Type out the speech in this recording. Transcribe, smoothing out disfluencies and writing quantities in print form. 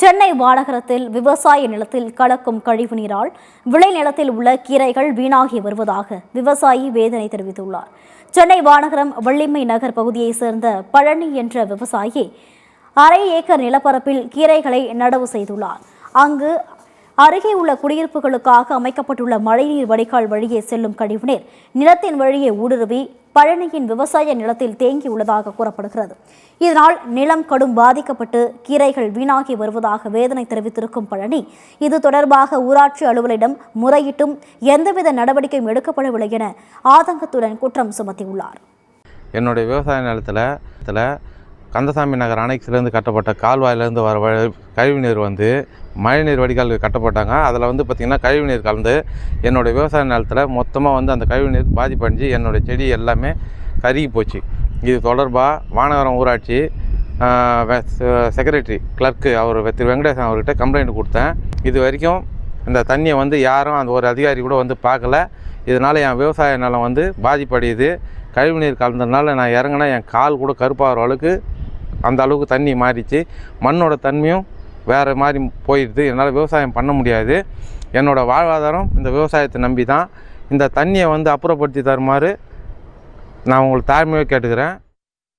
சென்னை மாநகரத்தில் விவசாய நிலத்தில் கலக்கும் கழிவுநீரால் விளைநிலத்தில் உள்ள கீரைகள் வீணாகி வருவதாக விவசாயி வேதனை தெரிவித்துள்ளார். சென்னை மாநகரம் வள்ளிமை நகர் பகுதியைச் சேர்ந்த பழனி என்ற விவசாயி 1/2 ஏக்கர் நிலப்பரப்பில் கீரைகளை நடவு செய்துள்ளார். அங்கு அருகே உள்ள குடியிருப்புகளுக்காக அமைக்கப்பட்டுள்ள மழைநீர் வடிகால் வழியே செல்லும் கழிவுநீர் நிலத்தின் வழியே ஊடுருவி பழனியின் விவசாய நிலத்தில் தேங்கியுள்ளதாக கூறப்படுகிறது. இதனால் நிலம் கடும் பாதிக்கப்பட்டு கீரைகள் வீணாகி வருவதாக வேதனை தெரிவித்திருக்கும் பழனி, இது தொடர்பாக ஊராட்சி அலுவலரிடம் முறையிட்டும் எந்தவித நடவடிக்கையும் எடுக்கப்படவில்லை என ஆதங்கத்துடன் குற்றம் சுமத்தியுள்ளார். என்னுடைய விவசாய நிலத்தில் கந்தசாமி நகர் அணைக்கிலிருந்து கட்டப்பட்ட கால்வாயிலேருந்து வர கழிவுநீர் மழைநீர் வடிகால் கட்டப்பட்டாங்க. அதில் பார்த்திங்கன்னா கழிவுநீர் கலந்து என்னுடைய விவசாய நிலத்தில் மொத்தமாக அந்த கழிவுநீர் பாதிப்படைஞ்சு என்னுடைய செடி எல்லாமே கருகி போச்சு. இது தொடர்பாக மாநகரம் ஊராட்சி செக்ரட்டரி கிளர்க்கு அவர் திரு வெங்கடேசன் அவர்கிட்ட கம்ப்ளைண்ட் கொடுத்தேன். இது வரைக்கும் இந்த தண்ணியை யாரும் அந்த ஒரு அதிகாரி கூட பார்க்கல. இதனால் என் விவசாய நிலம் பாதிப்படையுது. கழிவுநீர் கலந்ததுனால நான் இறங்கினா என் கால் கூட கருப்பாகிற அளவுக்கு அந்த அளவுக்கு தண்ணி மாறிச்சு. மண்ணோட தன்மையும் வேறு மாதிரி போயிடுது. என்னால் விவசாயம் பண்ண முடியாது. என்னோடய வாழ்வாதாரம் இந்த விவசாயத்தை நம்பி தான். இந்த தண்ணியை அப்புறப்படுத்தி தருமாறு நான் உங்களுக்கு தாழ்மையாக கேட்டுக்கிறேன்.